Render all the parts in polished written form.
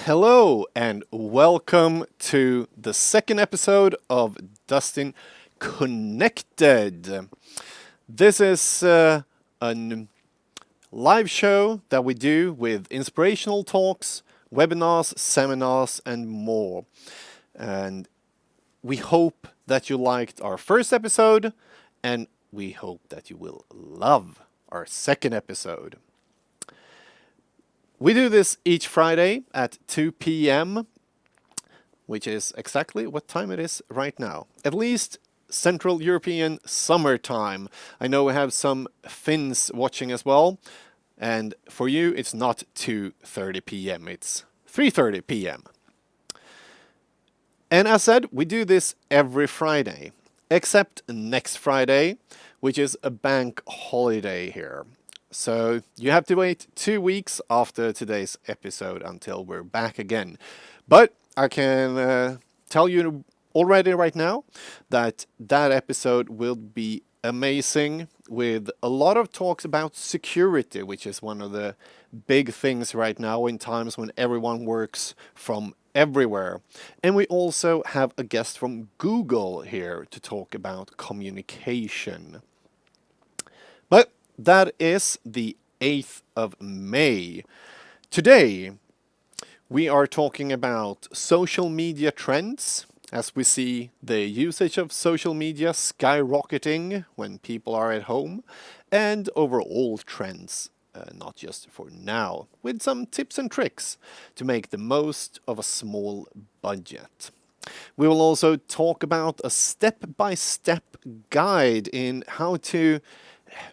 Hello and welcome to the second episode of Dustin Connected. This is a live show that we do with inspirational talks, webinars, seminars, and more. And we hope that you liked our first episode, and we hope that you will love our second episode. We do this each Friday at 2 p.m., which is exactly what time it is right now. At least Central European summertime. I know we have some Finns watching as well. And for you, it's not 2:30 p.m., it's 3:30 p.m. And as said, we do this every Friday, except next Friday, which is a bank holiday here. So you have to wait 2 weeks after today's episode until we're back again. But I can tell you already right now that that episode will be amazing with a lot of talks about security, which is one of the big things right now in times when everyone works from everywhere. And we also have a guest from Google here to talk about communication. But that is the 8th of May. Today, we are talking about social media trends as we see the usage of social media skyrocketing when people are at home, and overall trends, not just for now, with some tips and tricks to make the most of a small budget. We will also talk about a step-by-step guide in how to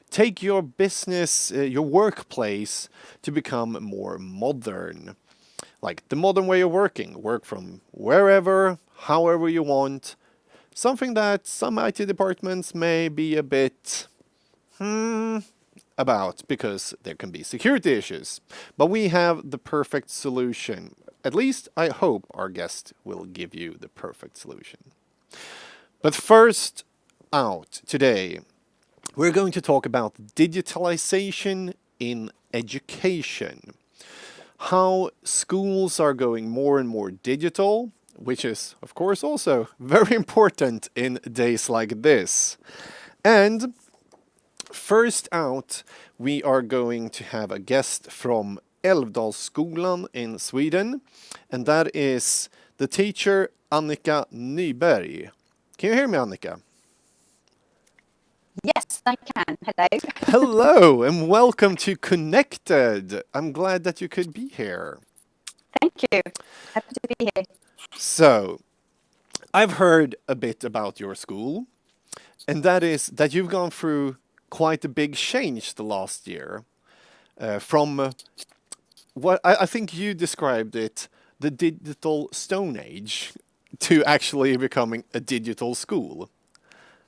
take your business, your workplace, to become more modern. Like the modern way of working. Work from wherever, however you want. Something that some IT departments may be a bit about because there can be security issues. But we have the perfect solution. At least I hope our guest will give you the perfect solution. But first out today, we're going to talk about digitalization in education. How schools are going more and more digital, which is, of course, also very important in days like this. And first out, we are going to have a guest from Älvdalsskolan in Sweden, and that is the teacher Annika Nyberg. Can you hear me, Annika? Yes, I can. Hello. Hello, and welcome to Connected. I'm glad that you could be here. Thank you. Happy to be here. So, I've heard a bit about your school, and that is that you've gone through quite a big change the last year. From what I think you described it, the digital stone age, to actually becoming a digital school.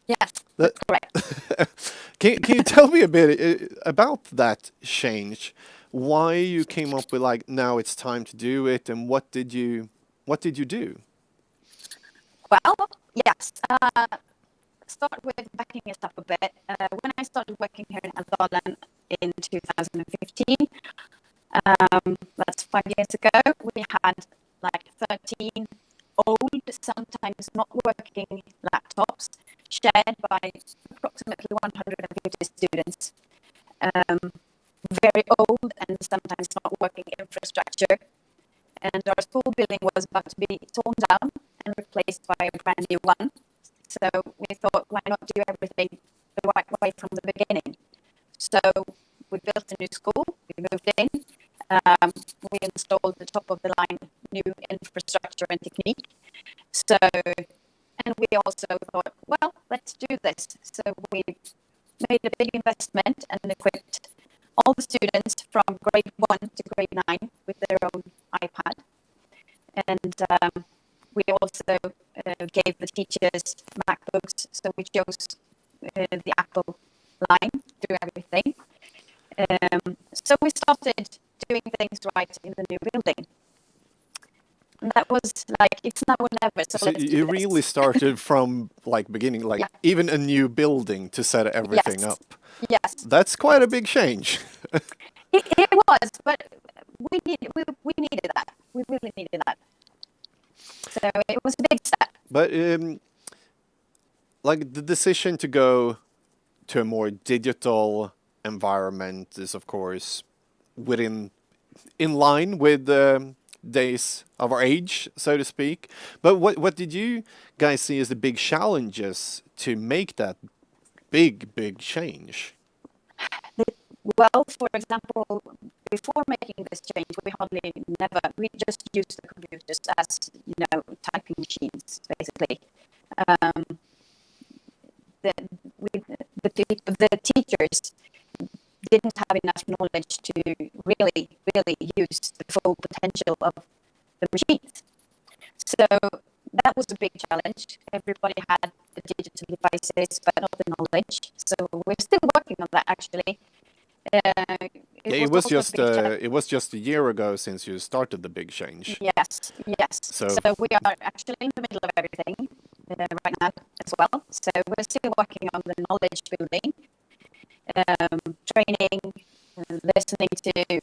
Yes, That, that's correct. can you tell me a bit about that change? Why you came up with like now it's time to do it, and what did you do? Well, yes. Start with backing it up a bit. When I started working here in Älvdalen in 2015, that's 5 years ago, we had like 13 old, sometimes not working laptops shared by approximately 150 students. Very old and sometimes not working infrastructure. And our school building was about to be torn down and replaced by a brand new one. So we thought, why not do everything the right way from the beginning? So we built a new school, we moved in, we installed the top of the line new infrastructure and technique. So, and we also thought, well, let's do this. So we made a big investment and equipped all the students from grade 1 to grade 9 with their own iPad. And we also gave the teachers MacBooks, so we chose the Apple line through everything. So we started doing things right in the new building. And that was like, it's now or never, so So let's do you this. really started from like beginning, like Yeah. even a new building to set everything Yes. up. Yes. That's quite a big change. It was, but we needed that. We really needed that. So it was a big step. But like the decision to go to a more digital environment is, of course, within in line with the days of our age, so to speak. But what did you guys see as the big challenges to make that big change? Well, for example, before making this change, we just used the computers as, typing machines, basically. Um, the, the teachers didn't have enough knowledge to really use the full potential of the machines. So that was a big challenge. Everybody had the digital devices, but not the knowledge. So we're still working on that, actually. It Yeah, was also a big challenge. it was just a year ago since you started the big change. Yes, yes. So So we are actually in the middle of everything right now as well. So we're still working on the knowledge building, training, listening to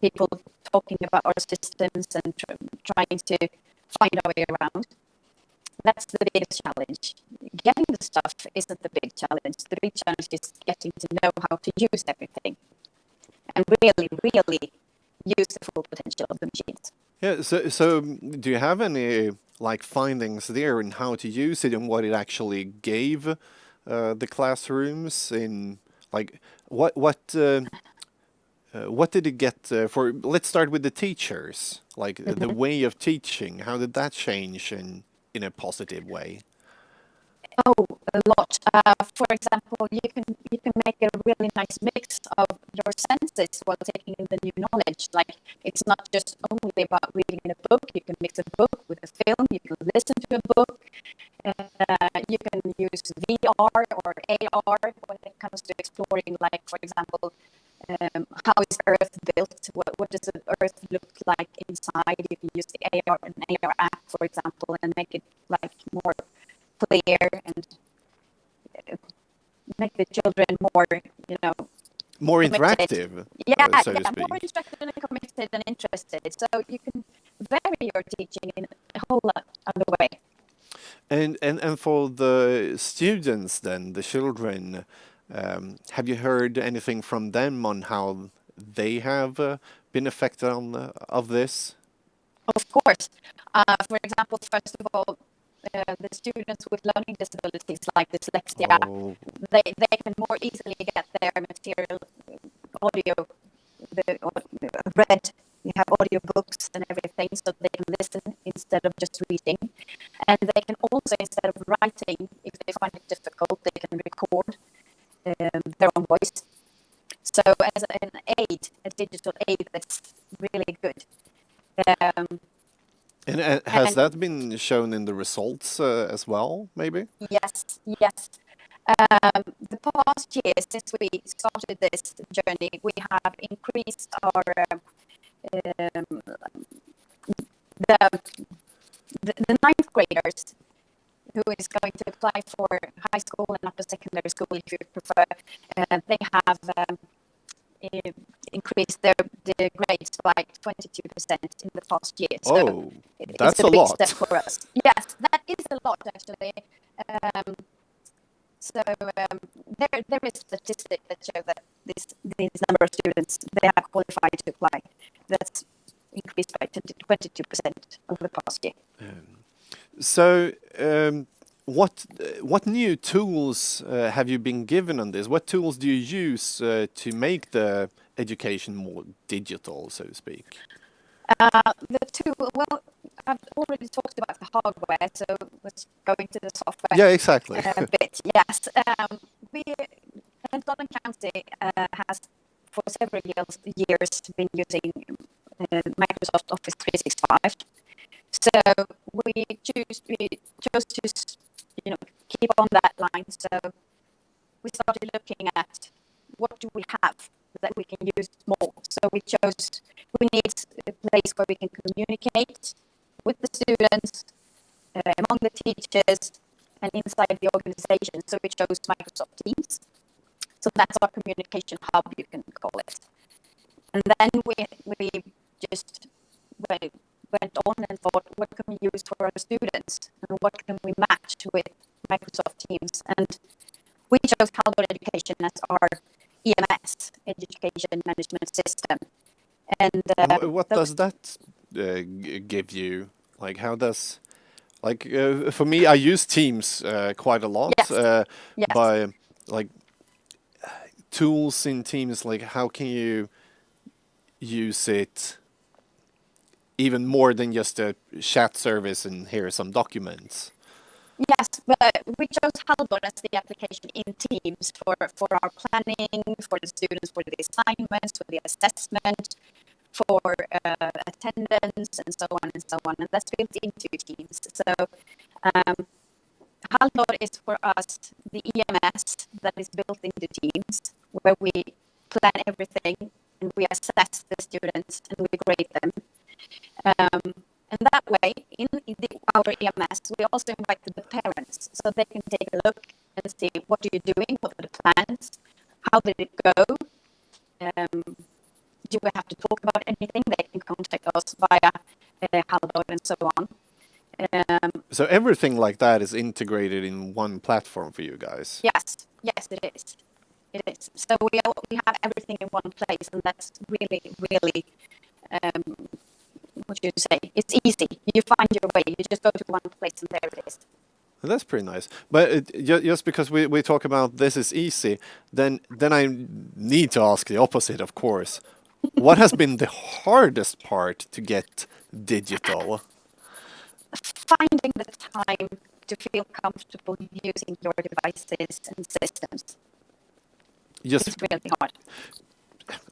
people talking about our systems and trying to find our way around. That's the biggest challenge. Getting the stuff isn't the big challenge. The big challenge is getting to know how to use everything and really use the full potential of the machines. yeah, so do you have any like findings there in how to use it and what it actually gave the classrooms in like what did it get for? Let's start with the teachers, like the way of teaching. How did that change in a positive way? Oh, a lot. For example, you can make a really nice mix of your senses while taking in the new knowledge. Like it's not just only about reading in a book. You can mix a book with a film. You can listen to a book. You can use VR or AR when it comes to exploring. Like for example, how is Earth built? What does the Earth look like inside? You can use the AR app, for example, and make it like more clear and make the children more, More committed. interactive, Yeah, so to yeah, more speak. interested and committed and interested. So you can vary your teaching in a whole lot other way. And for the students, then the children, have you heard anything from them on how they have been affected on of this? Of course. For example, first of all, the students with learning disabilities like dyslexia, Oh, they can more easily get their material audio, read. You have audio books and everything, so they can listen instead of just reading. And they can also, instead of writing, if they find it difficult, they can record their own voice. So as an aid, a digital aid, that's really good. Um, and has and that been shown in the results as well, maybe? yes, yes. The past year, since we started this journey, we have increased our um, the, the ninth graders who is going to apply for high school and upper secondary school, if you prefer. They have increased their grades by 22% in the past year. So Oh, it's that's a a big step lot. for us. Yes, that is a lot actually. Um, So there is statistics that show that these number of students they are qualified to apply. That's increased by 22% over the past year. So, what new tools have you been given on this? What tools do you use to make the education more digital, so to speak? Well, I've already talked about the hardware, so let's go into the software Yeah, exactly. bit. Yes, we London County has for several years been using Microsoft Office 365. So we chose to keep on that line. So we started looking at what do we have that we can use more. So we need a place where we can communicate with the students, among the teachers, and inside the organization. So we chose Microsoft Teams. So that's our communication hub, you can call it. And then we just went on and thought, what can we use for our students? And what can we match with Microsoft Teams? And we chose Haldor Education as our EMS, Education Management System. And And what those, does that give you? Like, how does like for me, I use Teams quite a lot. yes, yes. By like tools in Teams, like how can you use it even more than just a chat service and here are some documents? Yes, but we chose Haldor as the application in Teams for our planning, for the students, for the assignments, for the assessment, for attendance, and so on and so on. And that's built into Teams. So um, Haldor is for us the EMS that is built into Teams, where we plan everything and we assess the students and we grade them. And that way, in our EMS, we also invite the parents so they can take a look and see what are you doing, what are the plans, how did it go, do we have to talk about anything? They can contact us via Haldor and so on. So everything like that is integrated in one platform for you guys. Yes, yes, it is. It is. So we have everything in one place, and that's really, really, what should you say? It's easy. You find your way. You just go to one place, and there it is. Well, that's pretty nice. But just because we talk about this is easy, then I need to ask the opposite, of course. What has been the hardest part to get digital? Finding the time to feel comfortable using your devices and systems Just is really hard.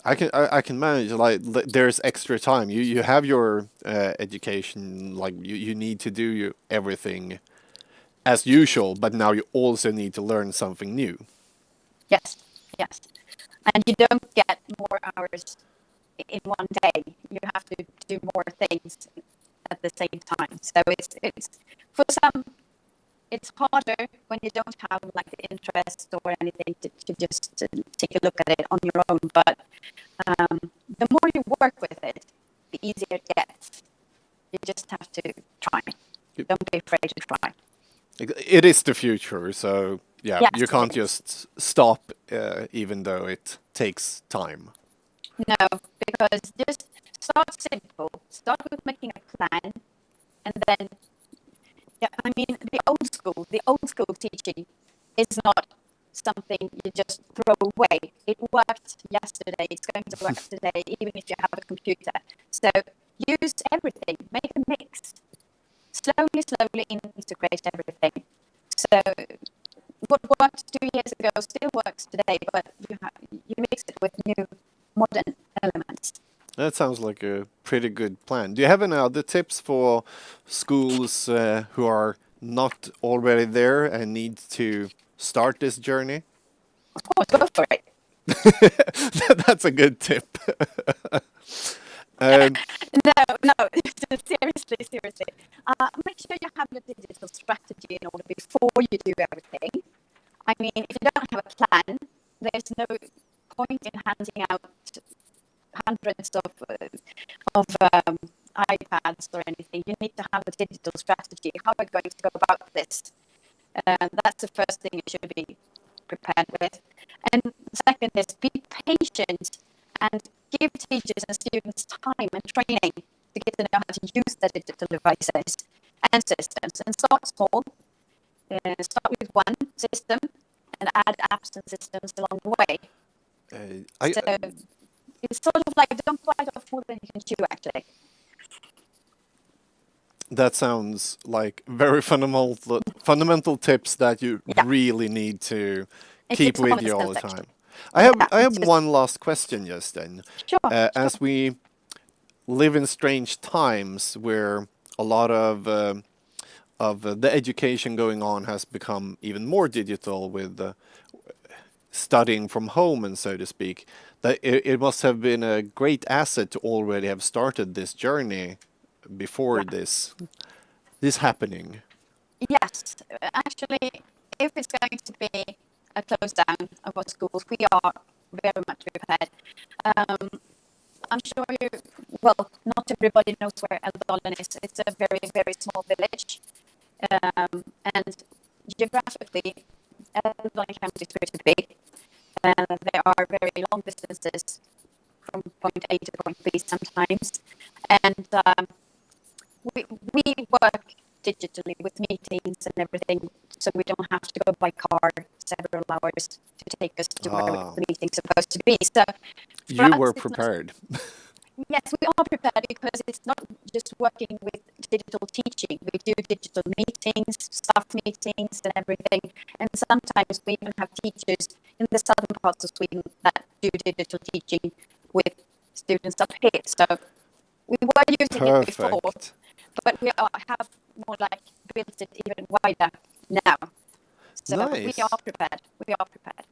I can manage like there's extra time. You have your education, like you need to do everything as usual, but now you also need to learn something new. Yes, yes. And you don't get more hours in one day. You have to do more things at the same time. So it's for some it's harder when you don't have like the interest or anything to just take a look at it on your own. But the more you work with it, the easier it gets. You just have to try. Yep. Don't be afraid to try. It is the future, so yeah, Yes, you can't it is. just stop, even though it takes time. No, because just start simple. Start with making a plan, and then yeah, I mean the old school teaching is not something you just throw away. It worked yesterday. It's going to work today, even if you have a computer. So use everything. Make a mix. Slowly integrate everything. So what worked 2 years ago still works today, but you mix it with new modern elements. That sounds like a pretty good plan. Do you have any other tips for schools who are not already there and need to start this journey? Of course, go for it. That's a good tip. um, No, seriously. Make sure you have your digital strategy in order before you do everything. I mean, if you don't have a plan, there's no point in handing out hundreds of iPads or anything. You need to have a digital strategy. How are you going to go about this? That's the first thing you should be prepared with. And second is be patient and give teachers and students time and training to get to know how to use the digital devices and systems. And start small. Start with one system and add apps and systems along the way. I So it's sort of like don't bite off more than you can chew, actually. That sounds like very fundamental tips that you Yeah, really need to it keep keeps with common you all sense, the actually. time. Yeah, I it's have just one last question, just then. sure. As we live in strange times where a lot of the education going on has become even more digital with studying from home and so to speak, that it must have been a great asset to already have started this journey before Yeah. this happening. Yes, actually, if it's going to be a close down of our schools, we are very much prepared. Um, sure you, well, not everybody knows where Älvdalen is. It's a very, very small village. And geographically, Älvdalen County is pretty big. There are very long distances from point A to point B sometimes. And we work digitally with meetings and everything, so we don't have to go by car several hours to take us to where Ah, the meeting's supposed to be. So for you us, were it's not. prepared. Yes, we are prepared because it's not just working with digital teaching. We do digital meetings, staff meetings, and everything. And sometimes we even have teachers in the southern parts of Sweden that do digital teaching with students up here. So we were using it before, Perfect. but we have more like built it even wider now. So we Nice. are prepared. We are prepared.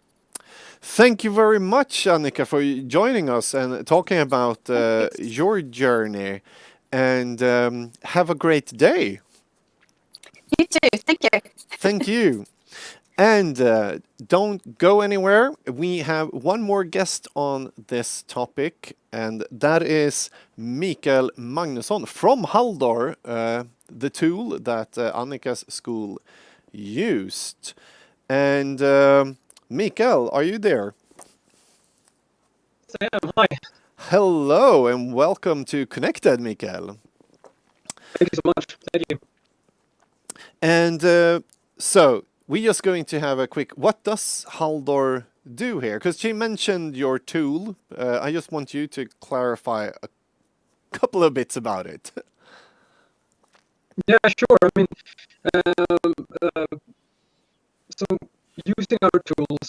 Thank you very much, Annika, for joining us and talking about Thank you. your journey. And have a great day. You too. Thank you. Thank you. And don't go anywhere. We have one more guest on this topic, and that is Miguel Magnusson from Haldor, the tool that Annika's school used. And Mikael, are you there? Yes, I am. Hi. Hello and welcome to Connected, Mikael. Thank you so much. Thank you. And so we're just going to have a quick. What does Haldor do here? Because she mentioned your tool. I just want you to clarify a couple of bits about it. Yeah, sure. I mean, um, uh, so using our tools,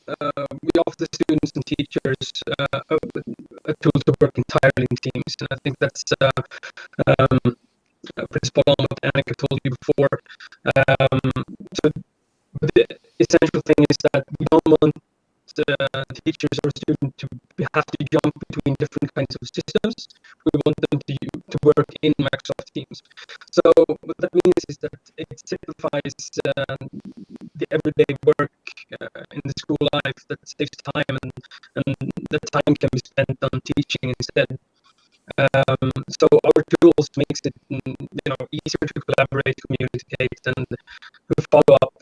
we offer the students and teachers a tool to work entirely in teams, and I think that's pretty spot on what Annika told you before. So the essential thing is that we don't want teachers or students to have to jump between different kinds of systems. We want them to work in Microsoft Teams. So what that means is that it simplifies the everyday work in the school life. That saves time, and the time can be spent on teaching instead. So our tools makes it easier to collaborate, communicate, and follow up.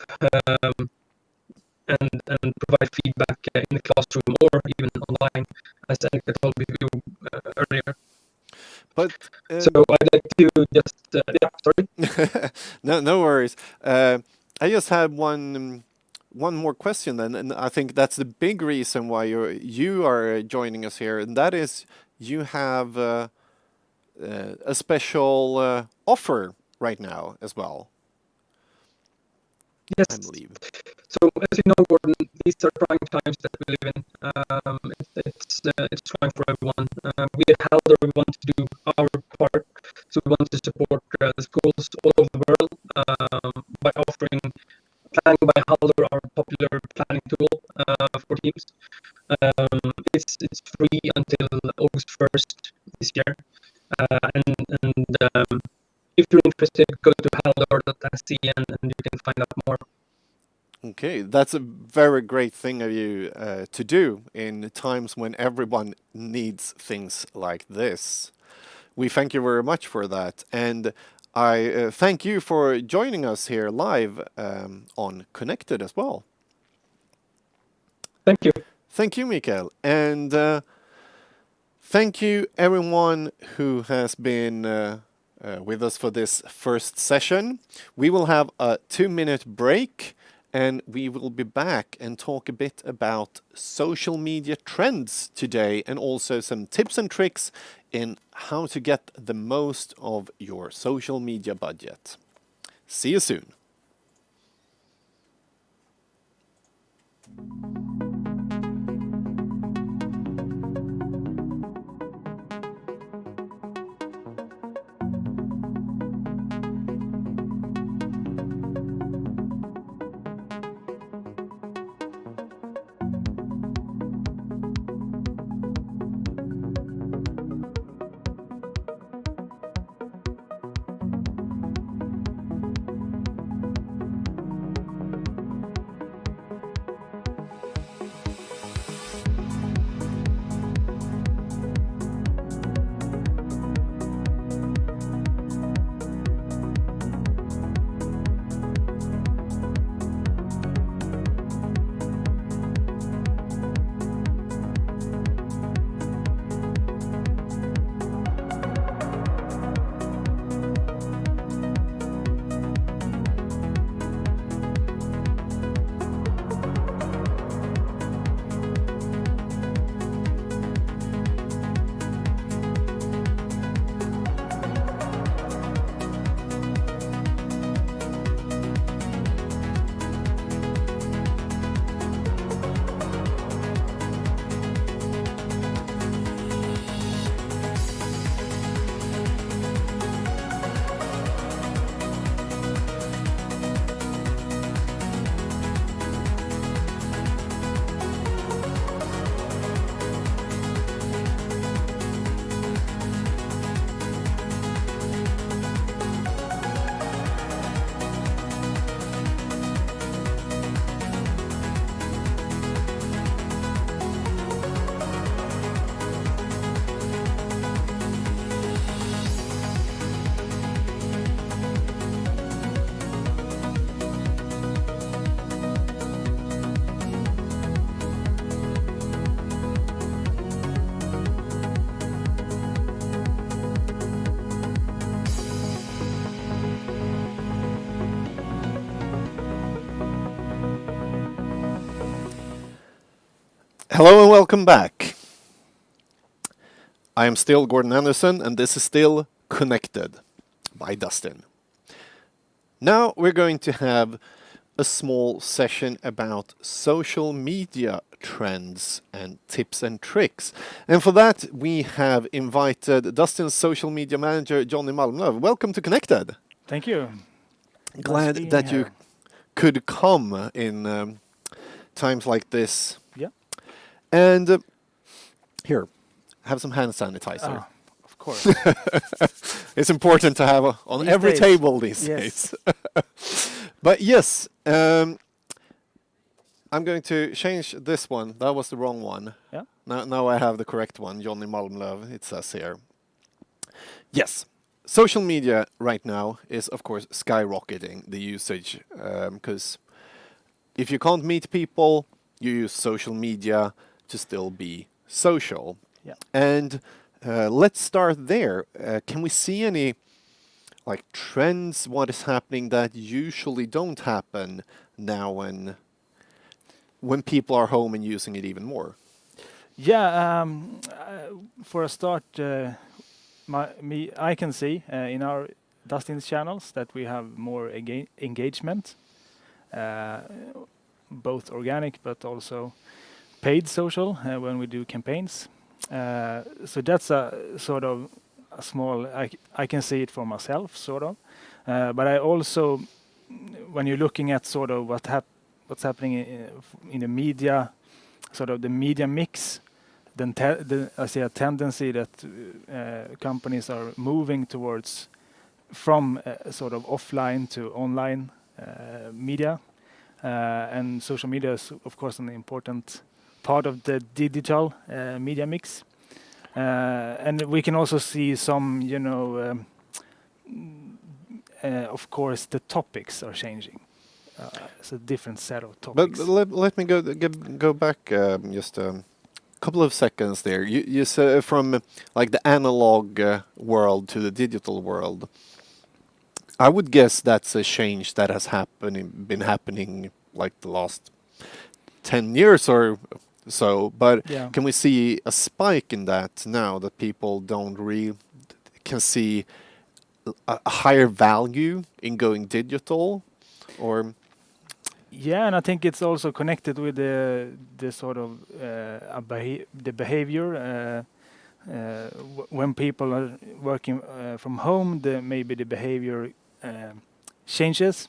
And provide feedback in the classroom or even online, as Annika told you earlier. But So I'd like to just, sorry. no worries. I just had one more question then, and I think that's the big reason why you are joining us here, and that is you have a special offer right now as well, I Yes. believe. So as you know, Gordon, these are trying times that we live in. It's trying for everyone. We at Halder, we want to do our part. So we want to support the schools all over the world by offering Planning by Halder, our popular planning tool for teams. It's free until August 1st this year. And if you're interested, go to halder.se and you can find out more. Okay, that's a very great thing of you to do in times when everyone needs things like this. We thank you very much for that, and I thank you for joining us here live on Connected as well. Thank you. Thank you, Mikael, and thank you everyone who has been with us for this first session. We will have a 2-minute break and we will be back and talk a bit about social media trends today and also some tips and tricks in how to get the most of your social media budget. See you soon. Hello and welcome back. I am still Gordon Anderson, and this is still Connected by Dustin. Now we're going to have a small session about social media trends and tips and tricks. And for that, we have invited Dustin's social media manager, Johnny Malmlöv. Welcome to Connected. Thank you. Glad being that you here. could come in times like this. Yeah. And here, have some hand sanitizer. Ah, of course. It's important to have on These every days. table these Yes. days. But yes, I'm going to change this one. That was the wrong one. Yeah. Now I have the correct one, Johnny Malmlöv, it says here. Yes, social media right now is, of course, skyrocketing the usage because if you can't meet people, you use social media to still be social. Yeah. And let's start there. Can we see any like trends? What is happening that usually don't happen now when people are home and using it even more? Yeah. For a start, I can see in our Dustin's channels that we have more engagement, both organic but also paid social when we do campaigns. So that's a sort of a small. I can see it for myself, sort of. But I also, when you're looking at sort of what's happening in the media, sort of the media mix, then I see a tendency that companies are moving towards from sort of offline to online media, and social media is of course an important part of the digital media mix, and we can also see some, of course, the topics are changing. It's a different set of But topics. let me go back just a couple of seconds there. You said from like the analog world to the digital world. I would guess that's a change that has been happening like the last 10 years or so. But Yeah. can we see a spike in that now that people can see a higher value in going digital, or? Yeah, and I think it's also connected with the sort of the behavior. When people are working from home, maybe the behavior changes,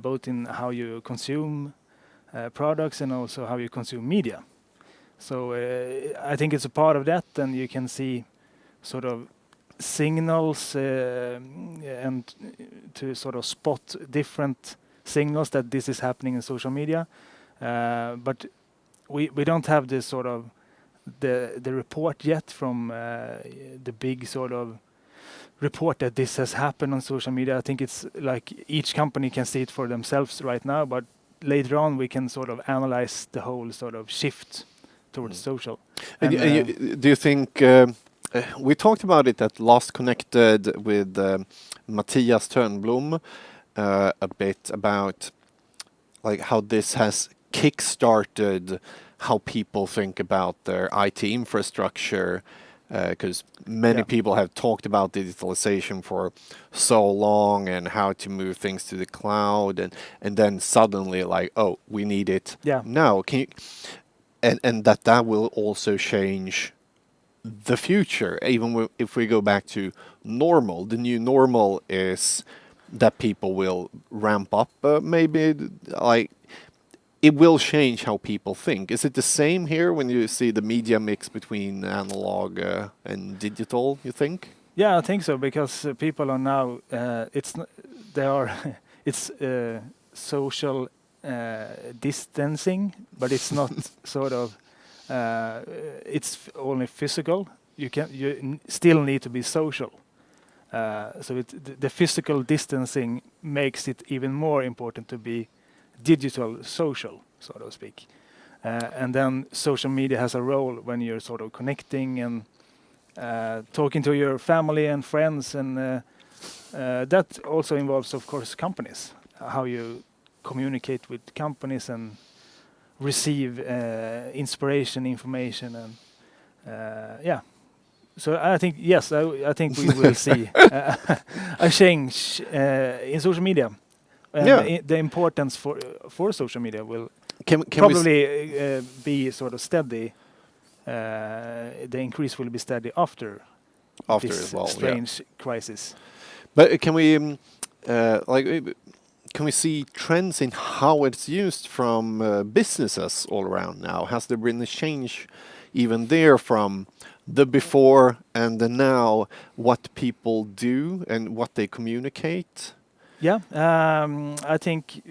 both in how you consume products and also how you consume media. So I think it's a part of that, and you can see sort of signals and to sort of spot different signals that this is happening in social media. But we don't have this sort of the report yet from the big sort of report that this has happened on social media. I think it's like each company can see it for themselves right now, but later on we can sort of analyze the whole sort of shift towards social. And do you think we talked about it at Last Connected with Matthias Törnblom a bit about like how this has kick-started how people think about their IT infrastructure, because many people have talked about digitalization for so long and how to move things to the cloud, and then suddenly like, oh, we need it now. Can you, and that will also change the future, even if we go back to normal. The new normal is that people will ramp up, maybe like it will change how people think. Is it the same here when you see the media mix between analog and digital, you think? Yeah, I think so, because people are now it's social distancing, but it's not sort of it's only physical. You still need to be social. So the physical distancing makes it even more important to be digital social, so to speak. And then social media has a role when you're sort of connecting and talking to your family and friends, and that also involves, of course, companies, how you communicate with companies and receive inspiration, information, and yeah. So I think yes, I think we will see a change in social media, and Yeah. the importance for social media will Can we probably be sort of steady. The increase will be steady after after this as well? Yeah. strange crisis. But can we can we see trends in how it's used from businesses all around now? Has there been a change even there from the before and the now, what people do and what they communicate? Yeah, I think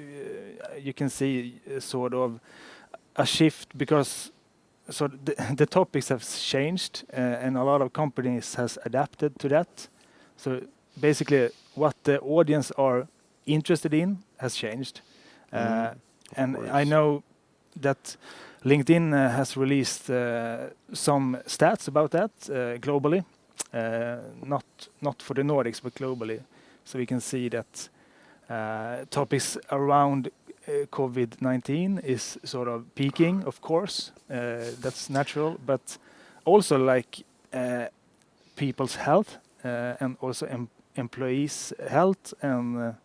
you can see sort of a shift because the topics have changed and a lot of companies has adapted to that. So basically, what the audience are interested in has changed, and I course. know that LinkedIn has released some stats about that globally, not for the Nordics but globally. So we can see that topics around COVID-19 is sort of peaking, of course. That's natural, but also like people's health and also employees' health and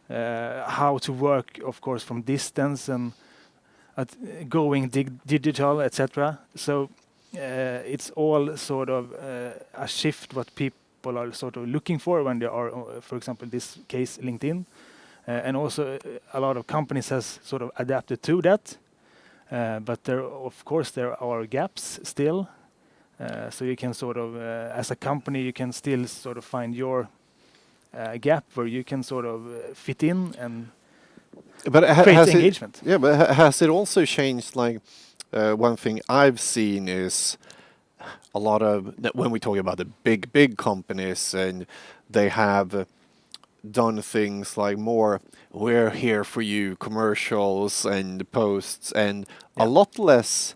how to work, of course, from distance and going digital, etc. So it's all sort of a shift what people are sort of looking for when they are, for example, in this case, LinkedIn. And also a lot of companies has sort of adapted to that. But there, of course, there are gaps still. So you can sort of, as a company, you can still sort of find your gap where you can sort of fit in and But create has engagement. it? Yeah, but has it also changed? Like one thing I've seen is a lot of when we talk about the big companies and they have done things like more "we're here for you" commercials and posts, and a Yeah. lot less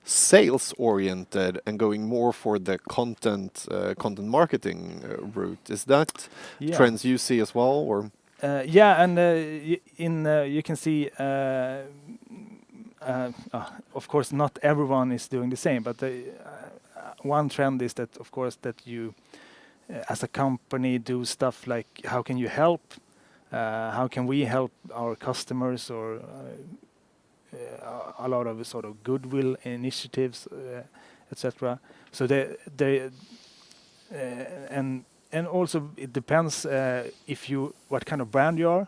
sales oriented and going more for the content marketing route. Is that Yeah. trends you see as well, or? Yeah, and you can see, of course, not everyone is doing the same, but one trend is that, of course, that you, as a company, do stuff like how can you help, how can we help our customers, or a lot of sort of goodwill initiatives, etc. So they and also it depends if you what kind of brand you are.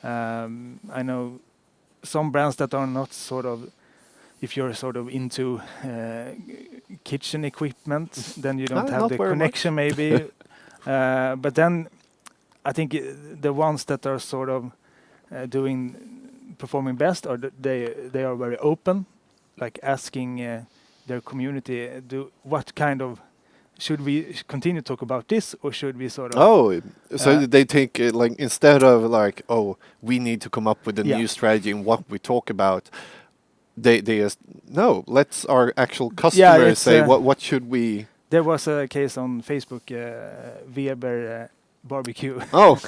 I know some brands that are not sort of, if you're sort of into kitchen equipment, then you don't have Not the very connection much. maybe. But then I think the ones that are sort of performing best are they are very open, like asking their community, what kind of, should we continue to talk about this or should we sort of Oh, so they take it like instead of like, oh, we need to come up with a Yeah. new strategy in what we talk about, they just no, let's our actual customers it's, say what should we. there was a case on Facebook, Weber barbecue. Oh,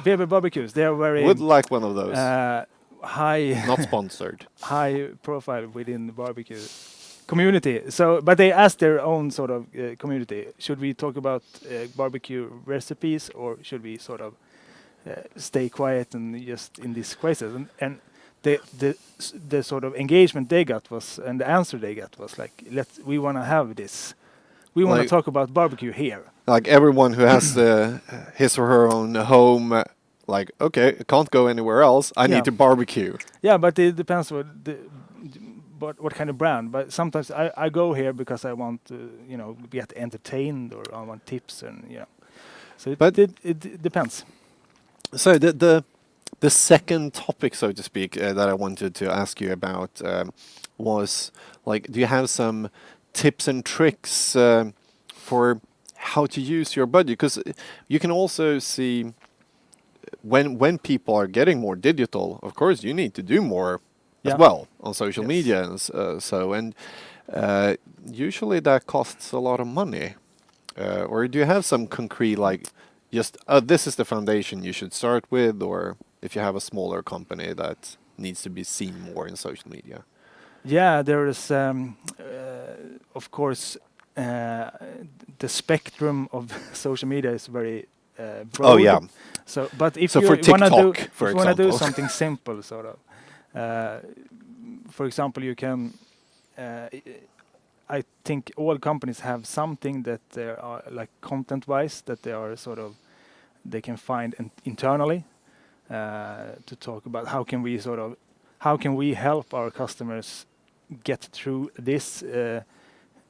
Weber barbecues, they are very would like one of those. high Not sponsored. high profile within the barbecue community. So, but they asked their own sort of community, should we talk about barbecue recipes or should we sort of stay quiet and just in this crisis? And the sort of engagement they got was, and the answer they got was like, we want to have this. We want to Like- talk about barbecue here. Like everyone who has his or her own home, like okay, I can't go anywhere else. I Yeah. need to barbecue. Yeah, but it depends what kind of brand. But sometimes I go here because I want to, get entertained or I want tips and So it depends. So the second topic, so to speak, that I wanted to ask you about was like, do you have some tips and tricks for how to use your budget? Because you can also see when people are getting more digital, of course, you need to do more as Yeah. well on social Yes. media and usually that costs a lot of money. Or do you have some concrete like just this is the foundation you should start with, or if you have a smaller company that needs to be seen more in social media? Yeah, there is, of course, the spectrum of social media is very broad. Oh yeah. So, but if So you for wanna do, TikTok, if for you wanna do example. something simple, sort of, for example, you can. I think all companies have something that they are like content-wise that they are sort of they can find internally to talk about how can we help our customers get through this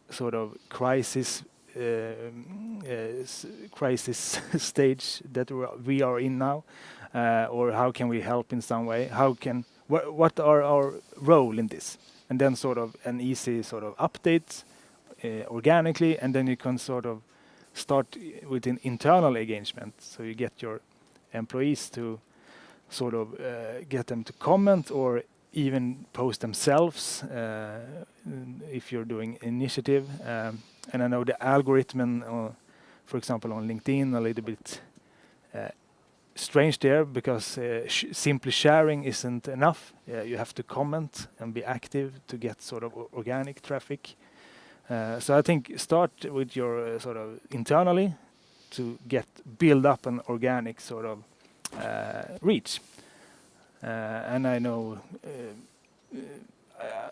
sort of crisis stage that we are in now, or how can we help in some way? What are our role in this? And then sort of an easy sort of update organically, and then you can sort of start with an internal engagement. So you get your employees to sort of get them to comment or even post themselves if you're doing initiative. And I know the algorithm, for example, on LinkedIn, a little bit strange there because simply sharing isn't enough. You have to comment and be active to get sort of organic traffic. So I think start with your sort of internally to build up an organic sort of reach. And I know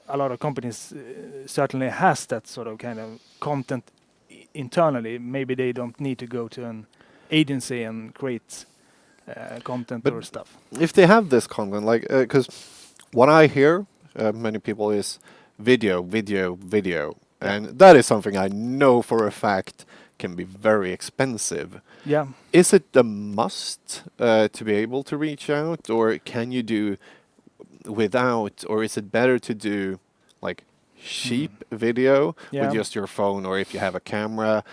a lot of companies certainly has that sort of kind of content internally. Maybe they don't need to go to an agency and create content But or stuff. if they have this content, like, because what I hear many people is video, video, video, Yeah. and that is something I know for a fact can be very expensive. Yeah. Is it a must to be able to reach out, or can you do without, or is it better to do like cheap video with Yeah. just your phone, or if you have a camera,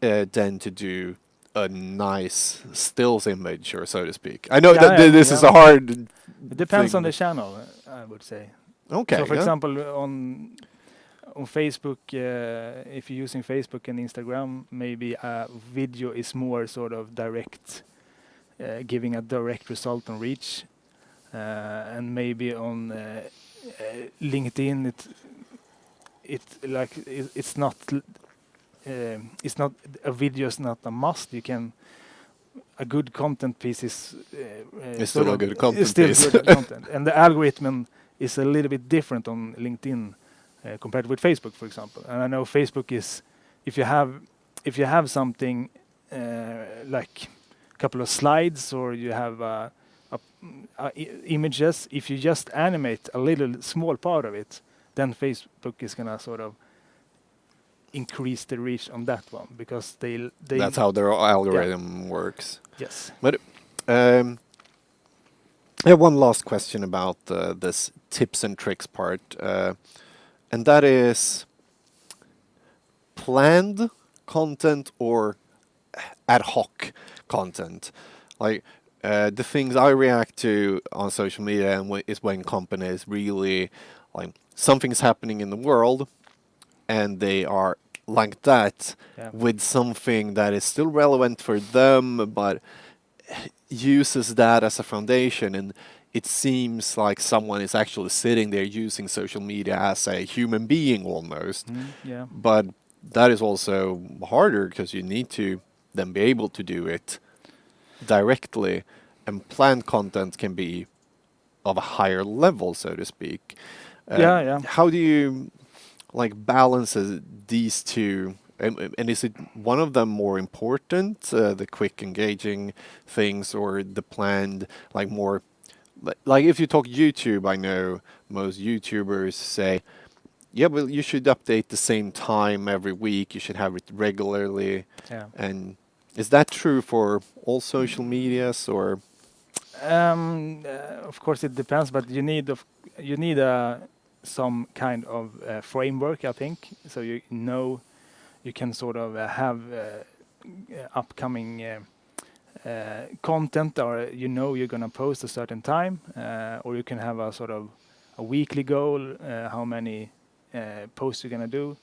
than to do a nice stills image, or so to speak? I know that this is a hard It depends on thing. the channel, I would say. Okay, So, for yeah. example, on Facebook, if you're using Facebook and Instagram, maybe a video is more sort of direct, giving a direct result on reach, and maybe on LinkedIn, it's not a video is not a must. You can a good content piece is It's sort still a of good content is still piece. good content, and the algorithm is a little bit different on LinkedIn compared with Facebook, for example. And I know Facebook is if you have something like a couple of slides or you have images, if you just animate a little small part of it, then Facebook is gonna sort of increase the reach on that one because they That's how their algorithm works. yes. But I have one last question about this tips and tricks part, and that is planned content or ad hoc content. Like the things I react to on social media and is when companies really like something's happening in the world and they are like that Yeah. with something that is still relevant for them but uses that as a foundation, and it seems like someone is actually sitting there using social media as a human being almost. Yeah. But that is also harder because you need to then be able to do it directly, and planned content can be of a higher level, so to speak. Yeah. How do you like balance these two? And is it one of them more important, the quick engaging things, or the planned, like more, like if you talk YouTube, I know most YouTubers say, yeah, well, you should update the same time every week. You should have it regularly. Yeah. And is that true for all social medias, or? Of course, it depends, but you need some kind of framework, I think, so you know you can sort of have upcoming content, or you know you're gonna post a certain time, or you can have a sort of a weekly goal, how many posts you're gonna do.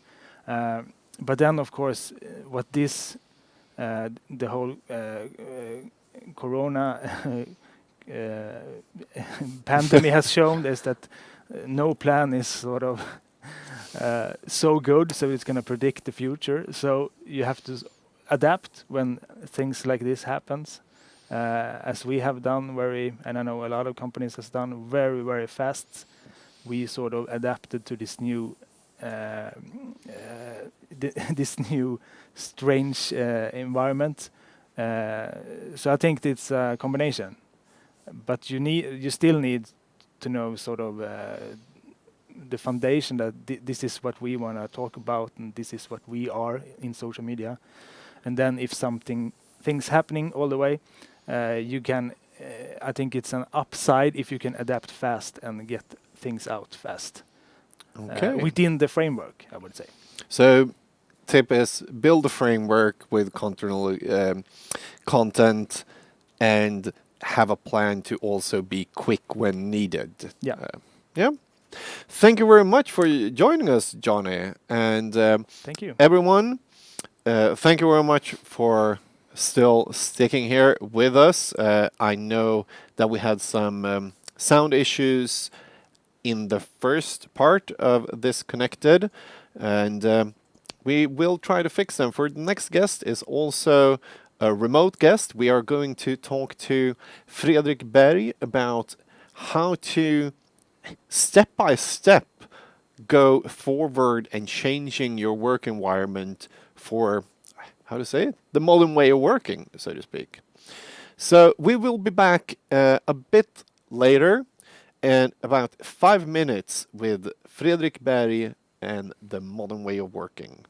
But then, of course, what this the whole Corona pandemic has shown is that no plan is sort of so good, so it's going to predict the future. So you have to adapt when things like this happens, as we have done and I know a lot of companies has done very, very fast. We sort of adapted to this new, this new strange environment. So I think it's a combination, but you still need to know sort of the foundation that this is what we want to talk about and this is what we are in social media. And then if things happening all the way, you can. I think it's an upside if you can adapt fast and get things out fast. Okay. Within the framework, I would say. So, tip is build a framework with content and have a plan to also be quick when needed. Yeah. Yeah. Thank you very much for joining us, Johnny. And Thank you. everyone, thank you very much for still sticking here with us. I know that we had some sound issues in the first part of this Connected, and we will try to fix them. For the next guest is also a remote guest. We are going to talk to Fredrik Berg about how to step by step go forward and changing your work environment for, how to say it, the modern way of working, so to speak. So we will be back a bit later in about 5 minutes with Fredrik Berg and the modern way of working.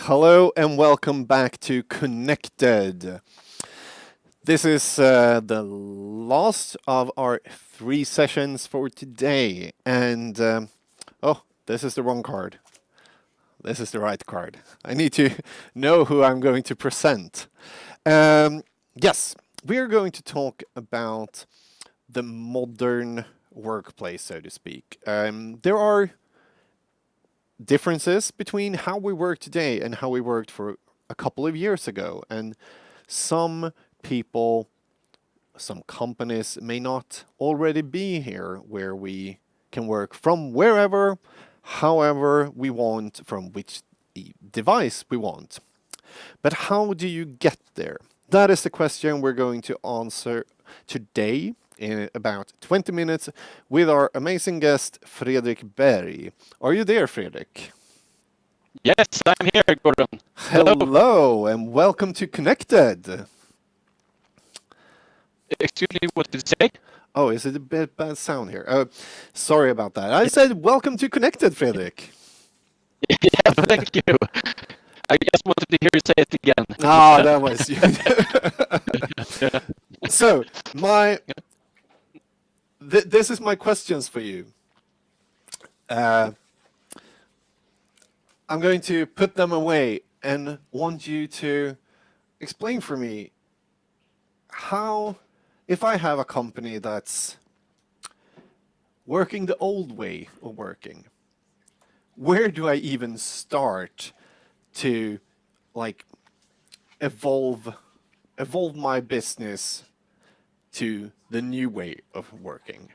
Hello and welcome back to Connected. This is the last of our 3 sessions for today. And oh, this is the wrong card. This is the right card. I need to know who I'm going to present. Yes, we are going to talk about the modern workplace, so to speak. There are differences between how we work today and how we worked for a couple of years ago. And some people, some companies may not already be here where we can work from wherever, however we want, from which device we want. But how do you get there? That is the question we're going to answer today in about 20 minutes with our amazing guest, Fredrik Berg. Are you there, Fredrik? Yes, I'm here, Gordon. Hello, and welcome to Connected. Excuse me, what did you say? Oh, is it a bit bad sound here? Sorry about that. I said welcome to Connected, Fredrik. Yeah, thank you. I just wanted to hear you say it again. Ah, that was you. So, this is my questions for you. I'm going to put them away and want you to explain for me how, if I have a company that's working the old way of working, where do I even start to like evolve my business to the new way of working?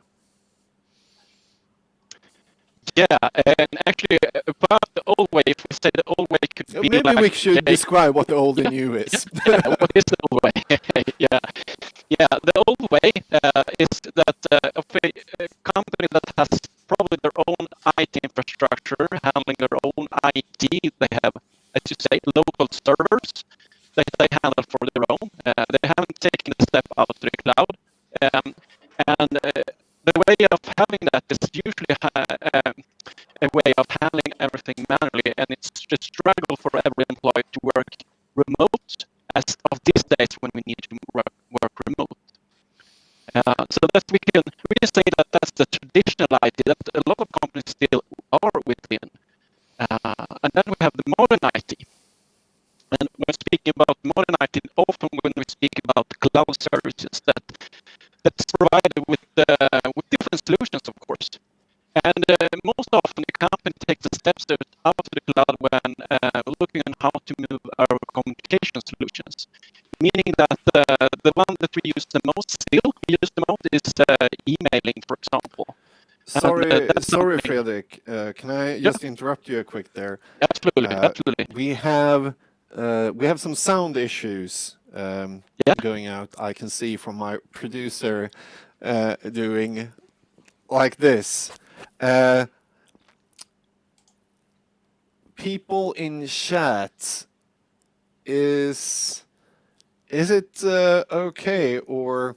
Yeah, and actually about the old way, if we say the old way could be Maybe like we should describe what the old and new is. yeah, what is the old way? Yeah, yeah. The old way is that of a company that has probably their own IT infrastructure, handling their own IT. They have, as you say, local servers that they handle for their own. They haven't taken the step out to the cloud, and the way of having that is usually a way of handling everything manually, and it's a struggle for every employee to work remote as of these days when we need to work remote. So that we can really say that that's the traditional IT that a lot of companies still are within. And then we have the modern IT. And when speaking about modern IT, often when we speak about cloud services, that's provided with different solutions, of course. And most often, the company takes the steps out to the cloud when looking on how to move our communication solutions. Meaning that the one that we use the most, is emailing, for example. Sorry, Fredrik. Can I just interrupt you a quick there? Absolutely, absolutely. We have some sound issues going out. I can see from my producer doing like this. People in chat, is it okay, or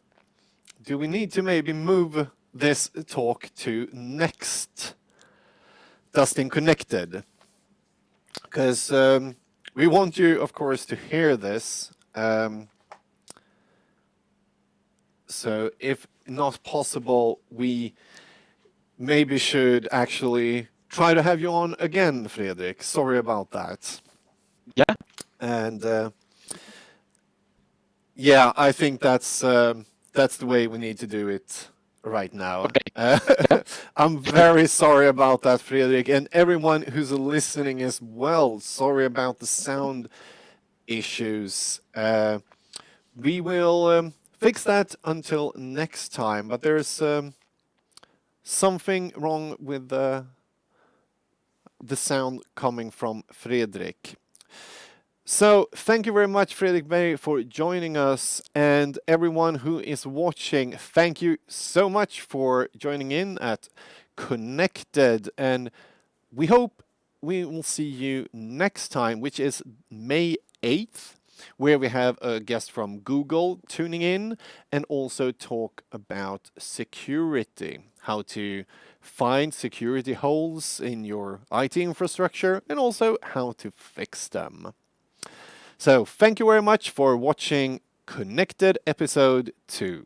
do we need to maybe move this talk to next Dustin Connected? Because we want you, of course, to hear this. So if not possible, we maybe should actually try to have you on again, Fredrik. Sorry about that. Yeah. And yeah, I think that's the way we need to do it right now. Okay. I'm very sorry about that, Fredrik, and everyone who's listening as well. Sorry about the sound issues. We will fix that until next time, but there's something wrong with the sound coming from Fredrik. So thank you very much, Fredrik Berg, for joining us, and everyone who is watching, thank you so much for joining in at Connected, and we hope we will see you next time, which is May 8th. where we have a guest from Google tuning in and also talk about security, how to find security holes in your IT infrastructure and also how to fix them. So thank you very much for watching Connected episode 2.